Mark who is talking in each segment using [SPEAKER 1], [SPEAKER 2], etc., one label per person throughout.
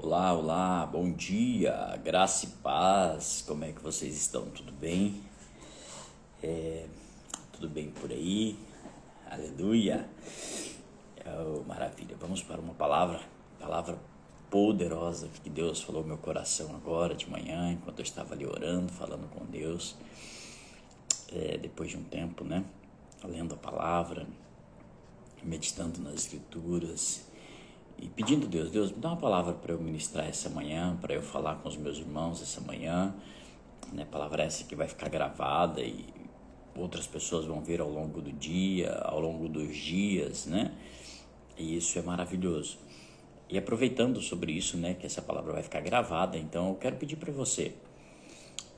[SPEAKER 1] Olá, olá, bom dia, graça e paz, como é que vocês estão? Tudo bem? Tudo bem por aí? Aleluia! Maravilha, vamos para uma palavra poderosa que Deus falou no meu coração agora de manhã, enquanto eu estava ali orando, falando com Deus, depois de um tempo, né? Lendo a palavra, meditando nas escrituras e pedindo a Deus, me dá uma palavra para eu ministrar essa manhã, para eu falar com os meus irmãos essa manhã, né? Palavra essa que vai ficar gravada e outras pessoas vão ver ao longo do dia, ao longo dos dias, né? E isso é maravilhoso. E aproveitando sobre isso, né, que essa palavra vai ficar gravada, então eu quero pedir para você,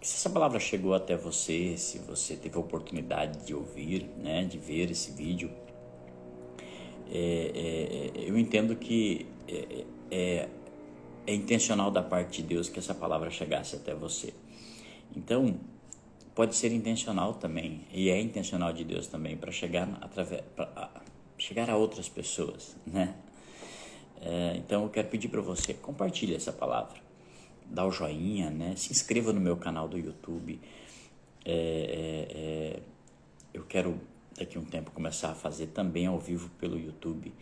[SPEAKER 1] que se essa palavra chegou até você, se você teve a oportunidade de ouvir, né, de ver esse vídeo, eu entendo que é intencional da parte de Deus que essa palavra chegasse até você. Então, pode ser intencional também, e é intencional de Deus também, para chegar a outras pessoas, né? Então, eu quero pedir para você, compartilhe essa palavra, dá o joinha, né? Se inscreva no meu canal do YouTube. Eu quero daqui a um tempo começar a fazer também ao vivo pelo YouTube,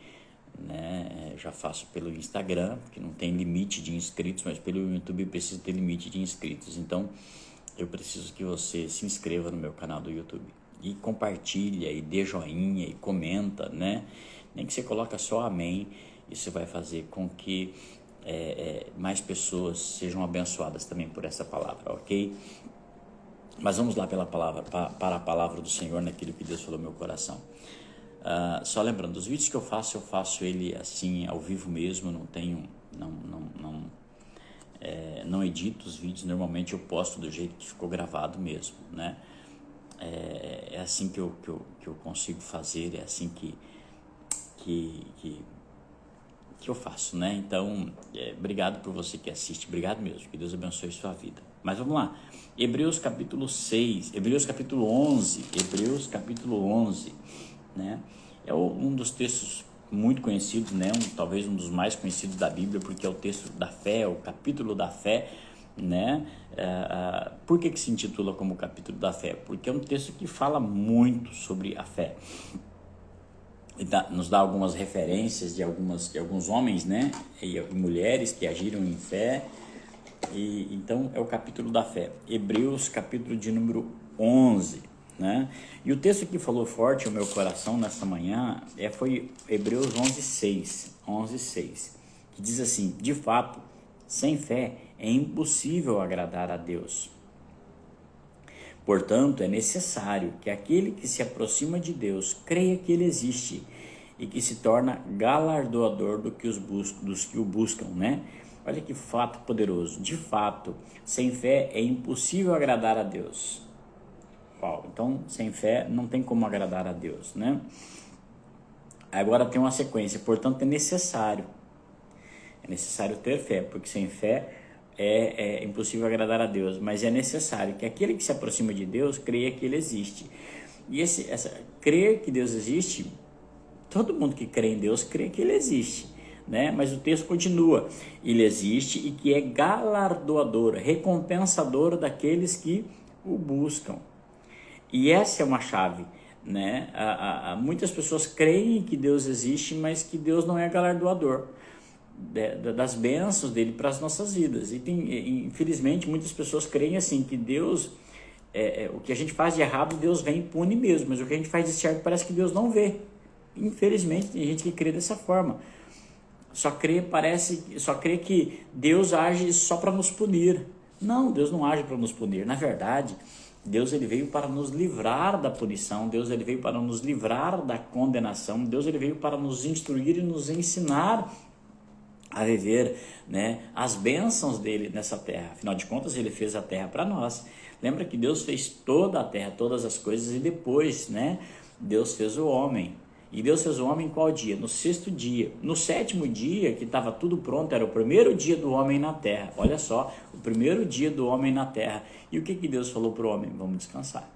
[SPEAKER 1] né? Já faço pelo Instagram, que não tem limite de inscritos, mas pelo YouTube precisa ter limite de inscritos. Então eu preciso que você se inscreva no meu canal do YouTube e compartilha e dê joinha e comenta, né? Nem que você coloque só amém, isso vai fazer com que mais pessoas sejam abençoadas também por essa palavra, ok? Mas vamos lá para a palavra do Senhor, naquilo que Deus falou no meu coração. Só lembrando, os vídeos que eu faço ele assim, ao vivo mesmo, não edito os vídeos, normalmente eu posto do jeito que ficou gravado mesmo, né? É assim que eu consigo fazer, é assim que eu faço, né? Então, obrigado por você que assiste, obrigado mesmo, que Deus abençoe sua vida. Mas vamos lá, Hebreus capítulo 11, né? É um dos textos muito conhecidos, né? Talvez um dos mais conhecidos da Bíblia, porque é o texto da fé, o capítulo da fé, né? Por que se intitula como capítulo da fé? Porque é um texto que fala muito sobre a fé. Nos dá algumas referências de alguns homens, né, e mulheres que agiram em fé, e então é o capítulo da fé, Hebreus capítulo de número 11, né, e o texto que falou forte ao meu coração nessa manhã foi Hebreus 11:6, que diz assim: de fato, sem fé é impossível agradar a Deus. Portanto, é necessário que aquele que se aproxima de Deus creia que Ele existe e que se torna galardoador dos que o buscam, né? Olha que fato poderoso. De fato, sem fé é impossível agradar a Deus. Uau, então, sem fé não tem como agradar a Deus, né? Agora tem uma sequência. Portanto, é necessário ter fé, porque sem fé é impossível agradar a Deus, mas é necessário que aquele que se aproxima de Deus creia que Ele existe. E crer que Deus existe, todo mundo que crê em Deus crê que Ele existe, né? Mas o texto continua: Ele existe e que é galardoador, recompensador daqueles que o buscam. E essa é uma chave, né? Muitas pessoas creem que Deus existe, mas que Deus não é galardoador das bênçãos dele para as nossas vidas. E infelizmente muitas pessoas creem assim, que Deus, o que a gente faz de errado, Deus vem e pune mesmo, mas o que a gente faz de certo parece que Deus não vê. Infelizmente tem gente que crê dessa forma, só crê que Deus age só para nos punir. Não, Deus não age para nos punir. Na verdade, Deus ele veio para nos livrar da punição, Deus ele veio para nos livrar da condenação, Deus ele veio para nos instruir e nos ensinar a viver, né, as bênçãos dele nessa terra. Afinal de contas, ele fez a terra para nós. Lembra que Deus fez toda a terra, todas as coisas, e depois, né, Deus fez o homem. E Deus fez o homem em qual dia? No 6º dia. No 7º dia, que estava tudo pronto, era o primeiro dia do homem na terra. Olha só, o primeiro dia do homem na terra. E o que Deus falou para o homem? Vamos descansar,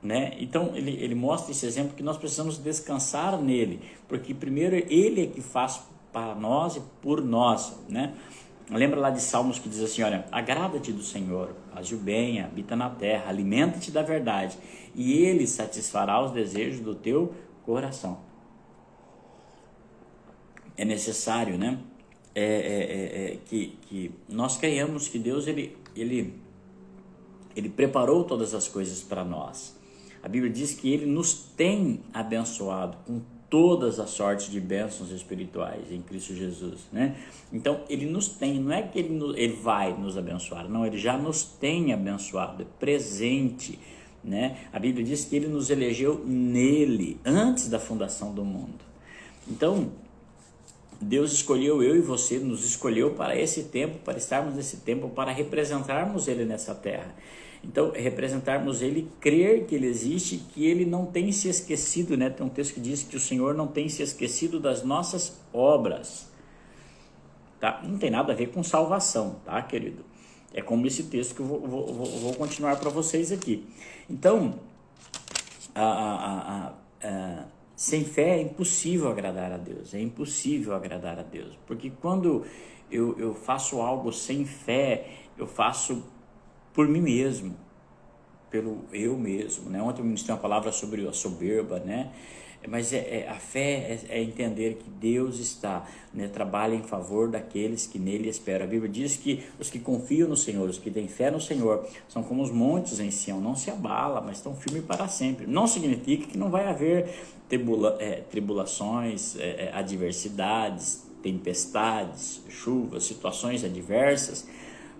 [SPEAKER 1] né? Então ele mostra esse exemplo que nós precisamos descansar nele, porque primeiro ele é que faz para nós e por nós, né? Lembra lá de Salmos que diz assim, olha, agrada-te do Senhor, faz o bem, habita na terra, alimenta-te da verdade, e Ele satisfará os desejos do teu coração. É necessário, né? Que nós creiamos que Deus ele preparou todas as coisas para nós. A Bíblia diz que Ele nos tem abençoado com todas as sortes de bênçãos espirituais em Cristo Jesus, né? Então Ele nos tem, não é que Ele vai nos abençoar, não, Ele já nos tem abençoado, é presente, né? A Bíblia diz que Ele nos elegeu nele, antes da fundação do mundo. Então Deus escolheu eu e você, nos escolheu para esse tempo, para estarmos nesse tempo, para representarmos Ele nessa terra. Então, representarmos Ele, crer que Ele existe, que Ele não tem se esquecido, né? Tem um texto que diz que o Senhor não tem se esquecido das nossas obras, tá? Não tem nada a ver com salvação, tá, querido? É como esse texto que eu vou continuar para vocês aqui. Então, sem fé é impossível agradar a Deus, é impossível agradar a Deus, porque quando eu faço algo sem fé, eu faço por mim mesmo, pelo eu mesmo, né? Ontem eu ministrei uma palavra sobre a soberba, né? Mas a fé é entender que Deus está, né, trabalha em favor daqueles que nele esperam. A Bíblia diz que os que confiam no Senhor, os que têm fé no Senhor, são como os montes em Sião, não se abala, mas estão firmes para sempre. Não significa que não vai haver tribulações, adversidades, tempestades, chuvas, situações adversas,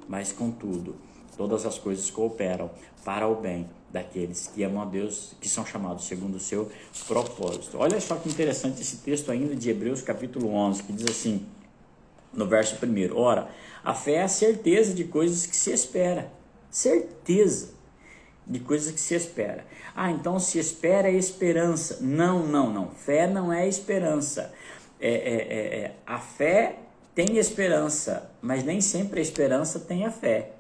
[SPEAKER 1] mas contudo, todas as coisas cooperam para o bem daqueles que amam a Deus, que são chamados segundo o seu propósito. Olha só que interessante esse texto ainda de Hebreus capítulo 11, que diz assim, no verso 1, ora, a fé é a certeza de coisas que se espera. Certeza de coisas que se espera. Ah, então se espera é esperança. Não. Fé não é esperança. A fé tem esperança, mas nem sempre a esperança tem a fé,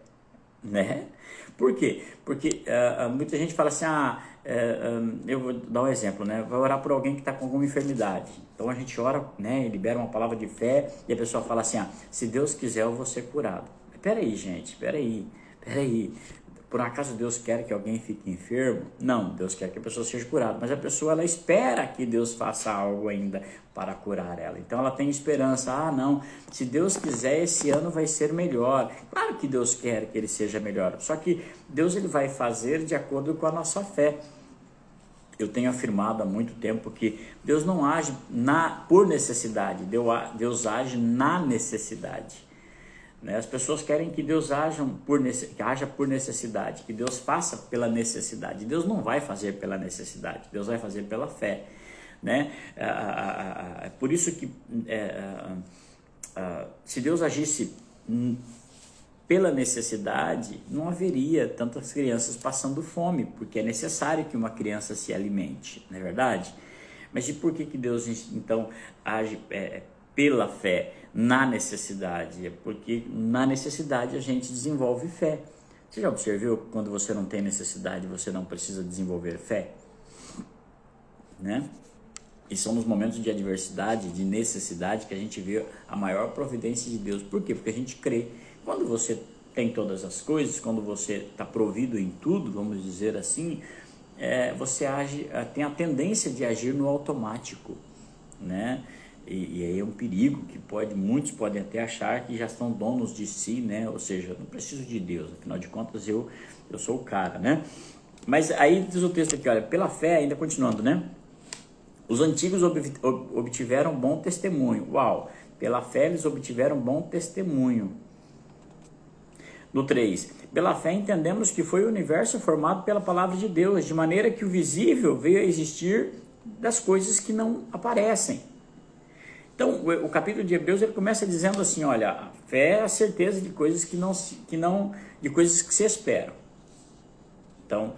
[SPEAKER 1] né? Por quê? Porque muita gente fala assim, eu vou dar um exemplo, né? Vai orar por alguém que está com alguma enfermidade. Então a gente ora, né? Libera uma palavra de fé e a pessoa fala assim, se Deus quiser eu vou ser curado. Peraí, gente, peraí. Por um acaso Deus quer que alguém fique enfermo? Não, Deus quer que a pessoa seja curada, mas a pessoa ela espera que Deus faça algo ainda para curar ela. Então ela tem esperança, não, se Deus quiser esse ano vai ser melhor. Claro que Deus quer que ele seja melhor, só que Deus ele vai fazer de acordo com a nossa fé. Eu tenho afirmado há muito tempo que Deus não age por necessidade, Deus age na necessidade. As pessoas querem que Deus haja por necessidade, que Deus faça pela necessidade. Deus não vai fazer pela necessidade, Deus vai fazer pela fé, né? Por isso que se Deus agisse pela necessidade, não haveria tantas crianças passando fome, porque é necessário que uma criança se alimente, não é verdade? Mas e por que Deus então age pela fé na necessidade? É porque na necessidade a gente desenvolve fé. Você já observou que quando você não tem necessidade, você não precisa desenvolver fé? Né? E são nos momentos de adversidade, de necessidade, que a gente vê a maior providência de Deus. Por quê? Porque a gente crê. Quando você tem todas as coisas, quando você está provido em tudo, vamos dizer assim, você tem a tendência de agir no automático, né? E aí é um perigo que muitos podem até achar que já são donos de si, né? Ou seja, não preciso de Deus, afinal de contas eu sou o cara, né? Mas aí diz o texto aqui, olha, pela fé, ainda continuando, né? Os antigos obtiveram bom testemunho. Uau! Pela fé eles obtiveram bom testemunho. No 3, pela fé entendemos que foi o universo formado pela palavra de Deus, de maneira que o visível veio a existir das coisas que não aparecem. Então, o capítulo de Hebreus ele começa dizendo assim, olha, a fé é a certeza de coisas de coisas que se esperam. Então,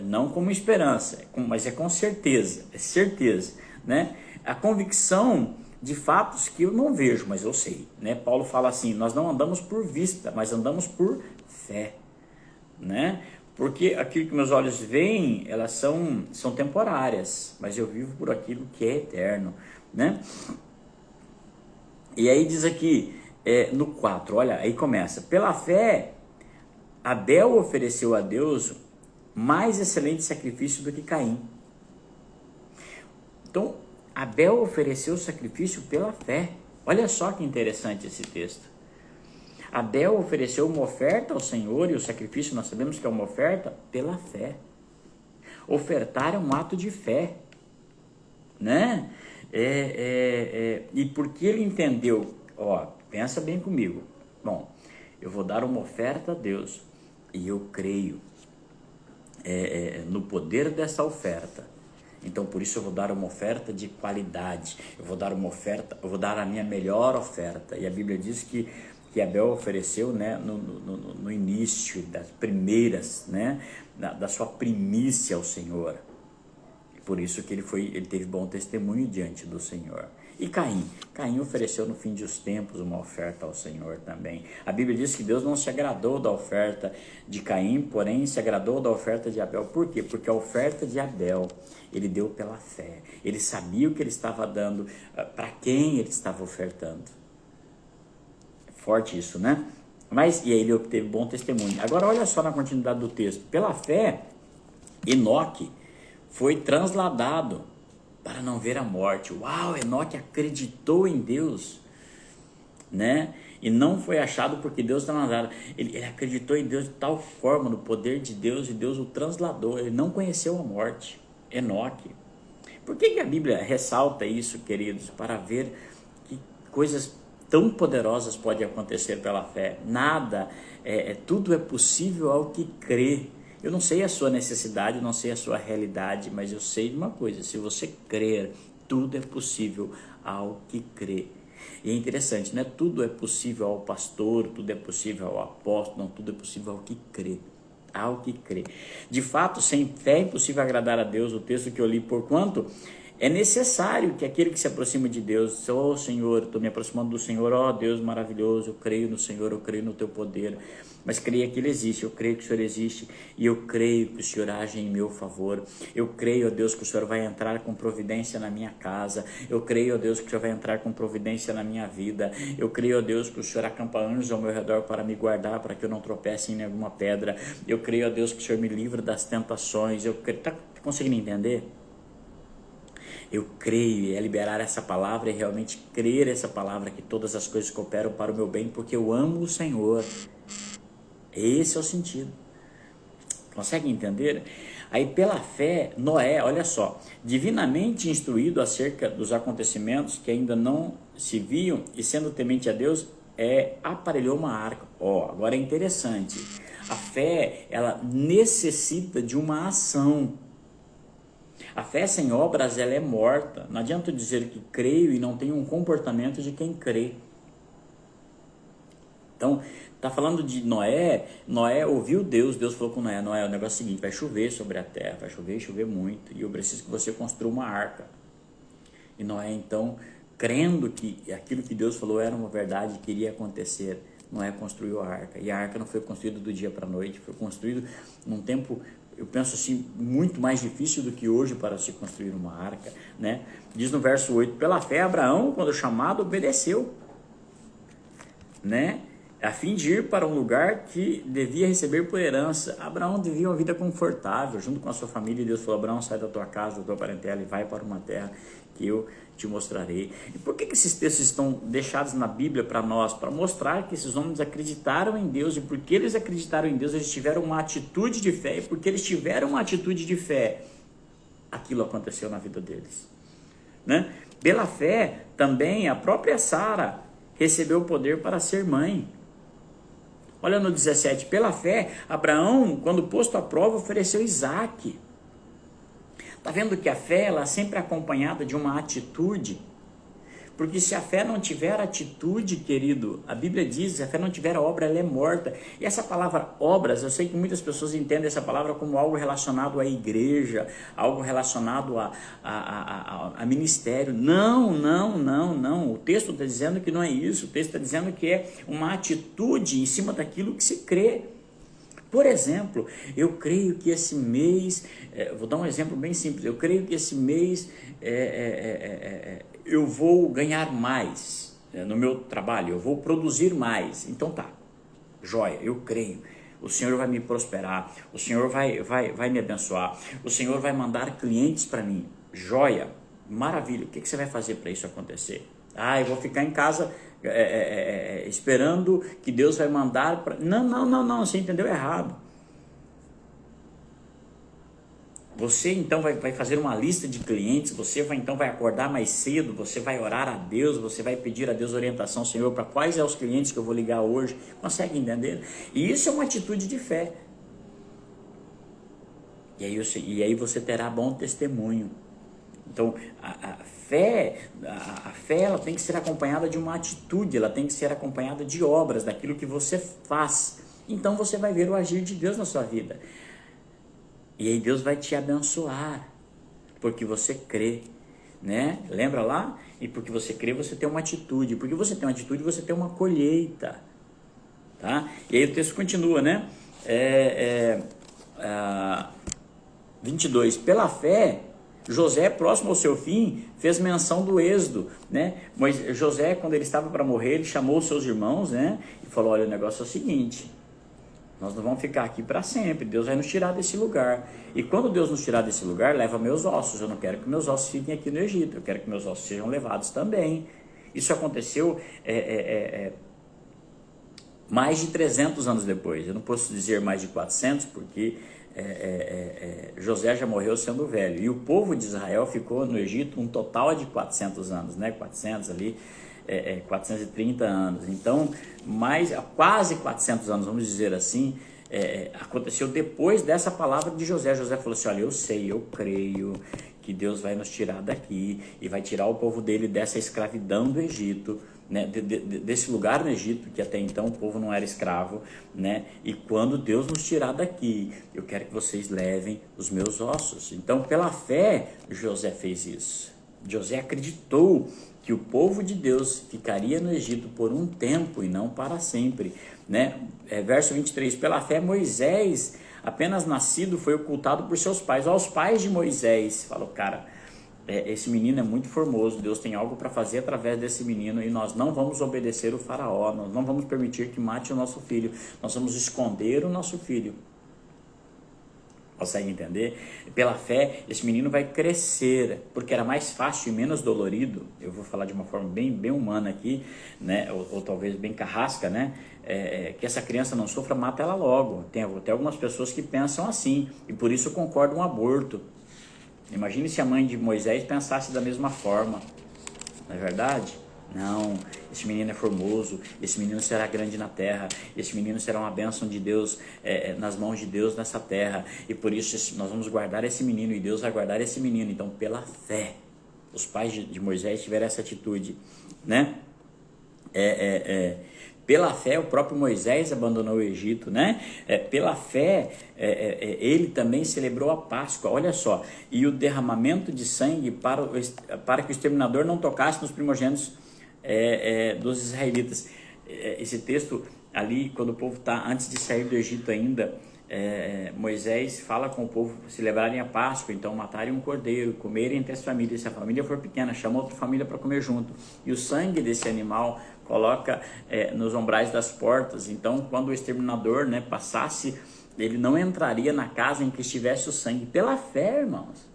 [SPEAKER 1] não como esperança, mas é com certeza, é certeza, né? A convicção de fatos que eu não vejo, mas eu sei, né? Paulo fala assim, nós não andamos por vista, mas andamos por fé, né? Porque aquilo que meus olhos veem, elas são temporárias, mas eu vivo por aquilo que é eterno, né? E aí diz aqui, no 4, olha, aí começa. Pela fé, Abel ofereceu a Deus mais excelente sacrifício do que Caim. Então, Abel ofereceu o sacrifício pela fé. Olha só que interessante esse texto. Abel ofereceu uma oferta ao Senhor, e o sacrifício nós sabemos que é uma oferta pela fé. Ofertar é um ato de fé, né? E porque ele entendeu, pensa bem comigo. Bom, eu vou dar uma oferta a Deus e eu creio no poder dessa oferta. Então, por isso eu vou dar uma oferta de qualidade. Eu vou dar a minha melhor oferta. E a Bíblia diz que Abel ofereceu, né, no início das primeiras, né, da sua primícia ao Senhor. Por isso que ele teve bom testemunho diante do Senhor. E Caim ofereceu no fim dos tempos uma oferta ao Senhor também. A Bíblia diz que Deus não se agradou da oferta de Caim, porém se agradou da oferta de Abel. Por quê? Porque a oferta de Abel, ele deu pela fé. Ele sabia o que ele estava dando, para quem ele estava ofertando. Forte isso, né? E aí ele obteve bom testemunho. Agora olha só na continuidade do texto. Pela fé, Enoque foi transladado para não ver a morte. Uau, Enoque acreditou em Deus, né? E não foi achado porque Deus transladou. Ele acreditou em Deus de tal forma, no poder de Deus, e Deus o transladou. Ele não conheceu a morte, Enoque. Por que a Bíblia ressalta isso, queridos? Para ver que coisas tão poderosas podem acontecer pela fé. Tudo é possível ao que crê. Eu não sei a sua necessidade, não sei a sua realidade, mas eu sei de uma coisa: se você crer, tudo é possível ao que crê. E é interessante, né? Tudo é possível ao pastor, tudo é possível ao apóstolo, não, tudo é possível ao que crê. Ao que crê. De fato, sem fé é impossível agradar a Deus. O texto que eu li, porquanto é necessário que aquele que se aproxima de Deus, Senhor, estou me aproximando do Senhor, Deus maravilhoso, eu creio no Senhor, eu creio no teu poder, mas creia que ele existe, eu creio que o Senhor existe, e eu creio que o Senhor age em meu favor. Eu creio, Deus, que o Senhor vai entrar com providência na minha casa. Eu creio, Deus, que o Senhor vai entrar com providência na minha vida. Eu creio, Deus, que o Senhor acampa anjos ao meu redor para me guardar, para que eu não tropece em nenhuma pedra. Eu creio, Deus, que o Senhor me livra das tentações. Tá conseguindo entender? Eu creio, é liberar essa palavra e realmente crer essa palavra, que todas as coisas cooperam para o meu bem, porque eu amo o Senhor. Esse é o sentido. Consegue entender? Aí pela fé, Noé, olha só, divinamente instruído acerca dos acontecimentos que ainda não se viam, e sendo temente a Deus, aparelhou uma arca. Agora é interessante. A fé, ela necessita de uma ação. A fé sem obras, ela é morta. Não adianta eu dizer que creio e não tenho um comportamento de quem crê. Então, está falando de Noé. Noé ouviu Deus falou com Noé: Noé, o negócio é o seguinte, vai chover sobre a terra, vai chover e chover muito, e eu preciso que você construa uma arca. E Noé, então, crendo que aquilo que Deus falou era uma verdade, que iria acontecer, Noé construiu a arca. E a arca não foi construída do dia para a noite, foi construída num tempo, eu penso assim, muito mais difícil do que hoje para se construir uma arca, né? Diz no verso 8, pela fé Abraão, quando chamado, obedeceu, né? A fim de ir para um lugar que devia receber por herança. Abraão vivia uma vida confortável, junto com a sua família, e Deus falou: Abraão, sai da tua casa, da tua parentela, e vai para uma terra que eu te mostrarei. E por que esses textos estão deixados na Bíblia para nós? Para mostrar que esses homens acreditaram em Deus, e porque eles acreditaram em Deus, eles tiveram uma atitude de fé, e porque eles tiveram uma atitude de fé, aquilo aconteceu na vida deles, né? Pela fé, também, a própria Sara recebeu o poder para ser mãe. Olha no 17, pela fé, Abraão, quando posto à prova, ofereceu Isaque. Está vendo que a fé, ela é sempre acompanhada de uma atitude? Porque se a fé não tiver atitude, querido, a Bíblia diz, se a fé não tiver obra, ela é morta. E essa palavra obras, eu sei que muitas pessoas entendem essa palavra como algo relacionado à igreja, algo relacionado a ministério. Não. O texto está dizendo que não é isso. O texto está dizendo que é uma atitude em cima daquilo que se crê. Por exemplo, eu creio que esse mês, vou dar um exemplo bem simples, eu creio que esse mês eu vou ganhar mais. no meu trabalho, eu vou produzir mais. Então tá, joia, eu creio. O Senhor vai me prosperar, o Senhor vai me abençoar, o Senhor vai mandar clientes para mim. Joia, maravilha. O que você vai fazer para isso acontecer? Eu vou ficar em casa esperando que Deus vai mandar para... Não, você entendeu errado. Você então vai fazer uma lista de clientes, você vai acordar mais cedo, você vai orar a Deus, você vai pedir a Deus orientação, Senhor, para quais são os clientes que eu vou ligar hoje. Consegue entender? E isso é uma atitude de fé. E aí você terá bom testemunho. Então, a fé ela tem que ser acompanhada de uma atitude, ela tem que ser acompanhada de obras, daquilo que você faz. Então você vai ver o agir de Deus na sua vida. E aí Deus vai te abençoar, porque você crê, né? Lembra lá? E porque você crê, você tem uma atitude. Porque você tem uma atitude, você tem uma colheita, tá? E aí o texto continua, né? 22. Pela fé, José, próximo ao seu fim, fez menção do êxodo, né? Mas José, quando ele estava para morrer, ele chamou os seus irmãos, né? E falou, olha, o negócio é o seguinte... Nós não vamos ficar aqui para sempre, Deus vai nos tirar desse lugar. E quando Deus nos tirar desse lugar, leva meus ossos. Eu não quero que meus ossos fiquem aqui no Egito, eu quero que meus ossos sejam levados também. Isso aconteceu mais de 300 anos depois. Eu não posso dizer mais de 400, porque José já morreu sendo velho. E o povo de Israel ficou no Egito um total de 400 anos, né? 400 ali... 430 anos, então quase 400 anos, vamos dizer assim, aconteceu depois dessa palavra de José. José falou assim, olha, eu creio que Deus vai nos tirar daqui e vai tirar o povo dele dessa escravidão do Egito, né, desse lugar no Egito, que até então o povo não era escravo, né, e quando Deus nos tirar daqui, eu quero que vocês levem os meus ossos. Então, pela fé, José fez isso. José acreditou que o povo de Deus ficaria no Egito por um tempo e não para sempre, né? Verso 23, pela fé Moisés, apenas nascido, foi ocultado por seus pais. Aos pais de Moisés, falou, cara, esse menino é muito formoso, Deus tem algo para fazer através desse menino e nós não vamos obedecer o faraó, nós não vamos permitir que mate o nosso filho, nós vamos esconder o nosso filho. Consegue entender? Pela fé, esse menino vai crescer, porque era mais fácil e menos dolorido. Eu vou falar de uma forma bem humana aqui, né? Ou talvez bem carrasca, né? Que essa criança não sofra, mata ela logo. Tem até algumas pessoas que pensam assim, e por isso concordam com o aborto. Imagine se a mãe de Moisés pensasse da mesma forma, não é verdade? Não, esse menino é formoso, esse menino será grande na terra, esse menino será uma bênção de Deus, nas mãos de Deus nessa terra, e por isso nós vamos guardar esse menino, e Deus vai guardar esse menino. Então, pela fé, os pais de Moisés tiveram essa atitude, né? Pela fé, o próprio Moisés abandonou o Egito, né? Pela fé, ele também celebrou a Páscoa, olha só, e o derramamento de sangue para que o exterminador não tocasse nos primogênitos dos israelitas. Esse texto ali, quando o povo está antes de sair do Egito ainda, Moisés fala com o povo celebrarem a Páscoa, então matarem um cordeiro, comerem entre as famílias. Se a família for pequena, chama outra família para comer junto, e o sangue desse animal coloca nos umbrais das portas. Então, quando o exterminador, né, passasse, ele não entraria na casa em que estivesse o sangue. Pela fé, irmãos.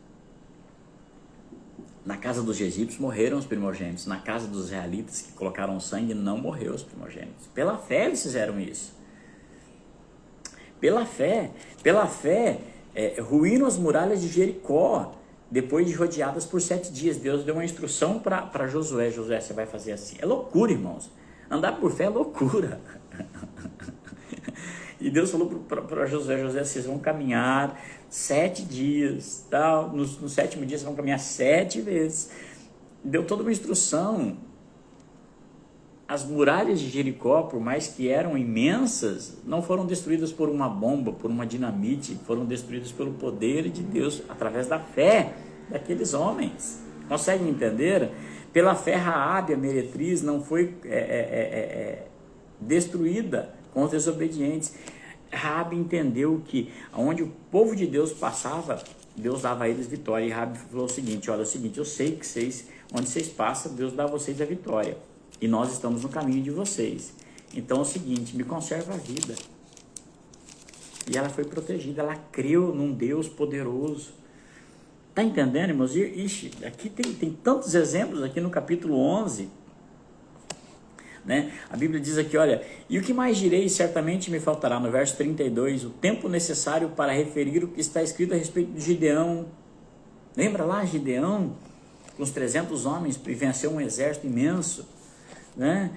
[SPEAKER 1] Na casa dos egípcios morreram os primogênitos, na casa dos israelitas que colocaram sangue não morreu os primogênitos. Pela fé eles fizeram isso. Pela fé, ruíram as muralhas de Jericó, depois de rodeadas por 7 dias. Deus deu uma instrução para Josué. Josué, você vai fazer assim. É loucura, irmãos. Andar por fé é loucura. E Deus falou para Josué, vocês vão caminhar 7 dias, tal. No 7º dia vocês vão caminhar 7 vezes. Deu toda uma instrução. As muralhas de Jericó, por mais que eram imensas, não foram destruídas por uma bomba, por uma dinamite, foram destruídas pelo poder de Deus, através da fé daqueles homens. Conseguem entender? Pela fé, Raabe, a meretriz, não foi destruída com os desobedientes. Raabe entendeu que onde o povo de Deus passava, Deus dava a eles vitória. E Raabe falou o seguinte, olha, é o seguinte, eu sei que onde vocês passam, Deus dá a vocês a vitória. e nós estamos no caminho de vocês. Então é o seguinte, me conserva a vida. E ela foi protegida, ela creu num Deus poderoso. Tá entendendo, irmãos? Ixi, aqui tem tantos exemplos aqui no capítulo 11, né? A Bíblia diz aqui, olha, e o que mais direi certamente me faltará, no verso 32, o tempo necessário para referir o que está escrito a respeito de Gideão. Lembra lá, Gideão, com os 300 homens, venceu um exército imenso, né?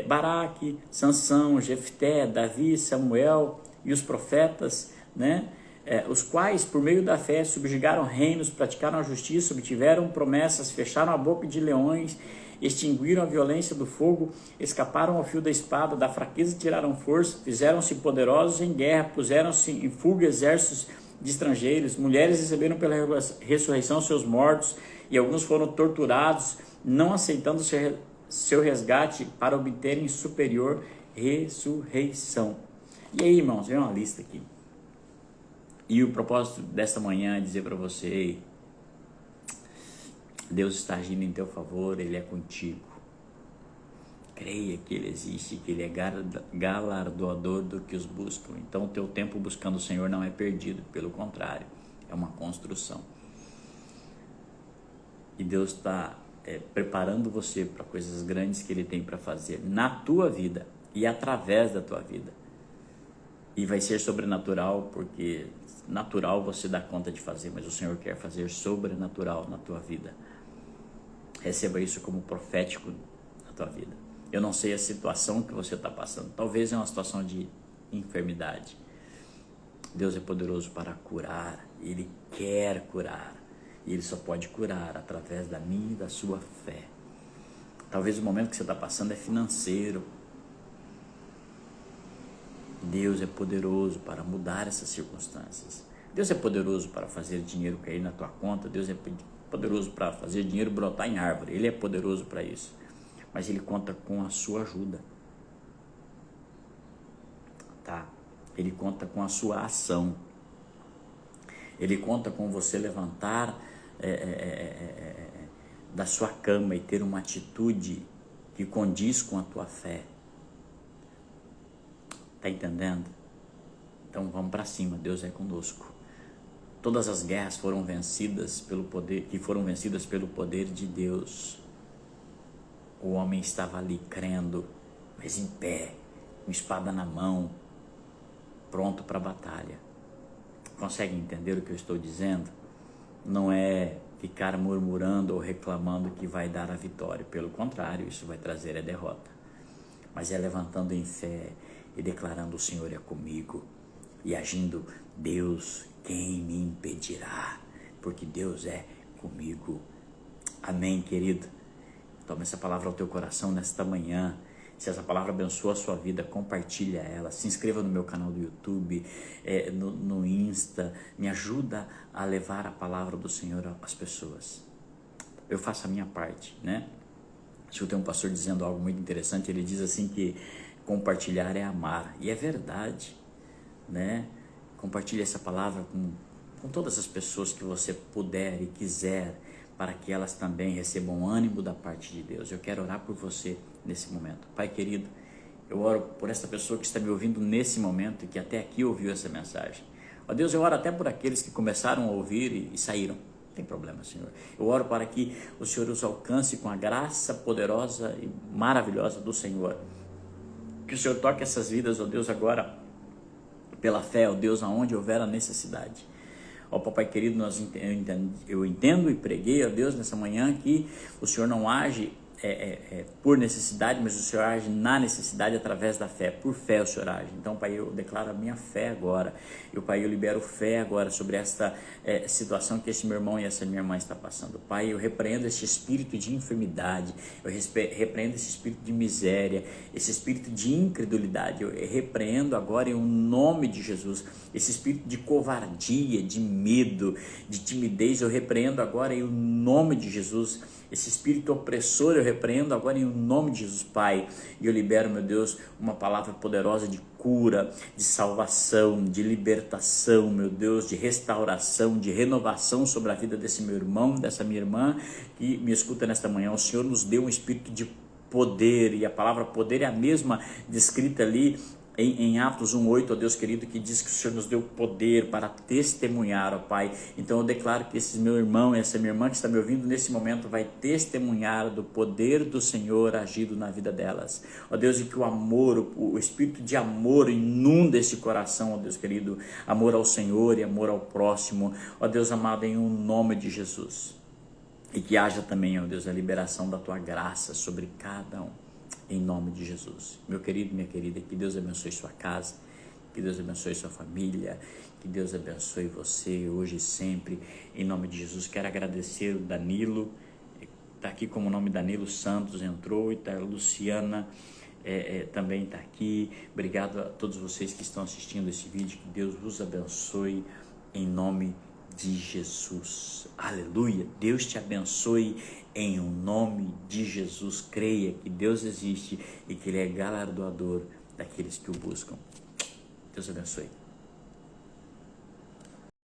[SPEAKER 1] Baraque, Sansão, Jefté, Davi, Samuel e os profetas, né? Os quais, por meio da fé, subjugaram reinos, praticaram a justiça, obtiveram promessas, fecharam a boca de leões, extinguiram a violência do fogo, escaparam ao fio da espada, da fraqueza tiraram força, fizeram-se poderosos em guerra, puseram-se em fuga exércitos de estrangeiros, mulheres receberam pela ressurreição seus mortos, e alguns foram torturados, não aceitando seu resgate para obterem superior ressurreição. E aí, irmãos, vem uma lista aqui. E o propósito desta manhã é dizer para você, Deus está agindo em teu favor, Ele é contigo. Creia que Ele existe, que Ele é galardoador do que os buscam. Então o teu tempo buscando o Senhor não é perdido, pelo contrário, é uma construção. E Deus está preparando você para coisas grandes que Ele tem para fazer na tua vida e através da tua vida. E vai ser sobrenatural, porque natural você dá conta de fazer, mas o Senhor quer fazer sobrenatural na tua vida. Receba isso como profético na tua vida. Eu não sei a situação que você está passando, talvez é uma situação de enfermidade. Deus é poderoso para curar, Ele quer curar, e Ele só pode curar através da minha e da sua fé. Talvez o momento que você está passando é financeiro. Deus é poderoso para mudar essas circunstâncias. Deus é poderoso para fazer dinheiro cair na tua conta. Deus é poderoso para fazer dinheiro brotar em árvore. Ele é poderoso para isso. Mas Ele conta com a sua ajuda. Tá? Ele conta com a sua ação. Ele conta com você levantar da sua cama e ter uma atitude que condiz com a tua fé. Tá entendendo? Então vamos para cima, Deus é conosco. Todas as guerras foram vencidas pelo poder de Deus. O homem estava ali crendo, mas em pé, com espada na mão, pronto para a batalha. Consegue entender o que eu estou dizendo? Não é ficar murmurando ou reclamando que vai dar a vitória. Pelo contrário, isso vai trazer a derrota. Mas é levantando em fé e declarando: o Senhor é comigo, e agindo: Deus, quem me impedirá? Porque Deus é comigo. Amém, querido? Toma essa palavra ao teu coração nesta manhã. Se essa palavra abençoa a sua vida, compartilha ela. Se inscreva no meu canal do YouTube, no Insta. Me ajuda a levar a palavra do Senhor às pessoas. Eu faço a minha parte, né? Escutei um pastor dizendo algo muito interessante. Ele diz assim que compartilhar é amar. E é verdade, né? Compartilhe essa palavra com todas as pessoas que você puder e quiser, para que elas também recebam ânimo da parte de Deus. Eu quero orar por você nesse momento. Pai querido, eu oro por essa pessoa que está me ouvindo nesse momento e que até aqui ouviu essa mensagem. Ó Deus, eu oro até por aqueles que começaram a ouvir e saíram. Não tem problema, Senhor. Eu oro para que o Senhor os alcance com a graça poderosa e maravilhosa do Senhor. Que o Senhor toque essas vidas, ó Deus, agora pela fé, ó Deus, aonde houver a necessidade. Ó Papai querido, eu entendo e preguei, ó Deus, nessa manhã que o Senhor não age por necessidade, mas o Senhor age na necessidade através da fé. Por fé o Senhor age. Então, Pai, eu declaro a minha fé agora. E, Pai, eu libero fé agora sobre esta situação que esse meu irmão e essa minha irmã estão passando. Pai, eu repreendo esse espírito de enfermidade, eu repreendo esse espírito de miséria, esse espírito de incredulidade. Eu repreendo agora em nome de Jesus esse espírito de covardia, de medo, de timidez. Eu repreendo agora em nome de Jesus esse espírito opressor. Eu repreendo agora em nome de Jesus, Pai, e eu libero, meu Deus, uma palavra poderosa de cura, de salvação, de libertação, meu Deus, de restauração, de renovação sobre a vida desse meu irmão, dessa minha irmã que me escuta nesta manhã. O Senhor nos deu um espírito de poder, e a palavra poder é a mesma descrita ali em Atos 1:8, ó Deus querido, que diz que o Senhor nos deu poder para testemunhar, ó Pai. Então eu declaro que esse meu irmão, essa minha irmã que está me ouvindo nesse momento vai testemunhar do poder do Senhor agido na vida delas. Ó Deus, e que o amor, o espírito de amor inunda esse coração, ó Deus querido, amor ao Senhor e amor ao próximo, ó Deus amado, em um nome de Jesus. E que haja também, ó Deus, a liberação da Tua graça sobre cada um. Em nome de Jesus. Meu querido, minha querida, que Deus abençoe sua casa, que Deus abençoe sua família, que Deus abençoe você hoje e sempre. Em nome de Jesus, quero agradecer o Danilo, está aqui como nome Danilo Santos, entrou, e tá a Luciana também está aqui. Obrigado a todos vocês que estão assistindo esse vídeo, que Deus vos abençoe em nome de Jesus. Aleluia. Deus te abençoe em um nome de Jesus. Creia que Deus existe e que Ele é galardoador daqueles que o buscam. Deus abençoe.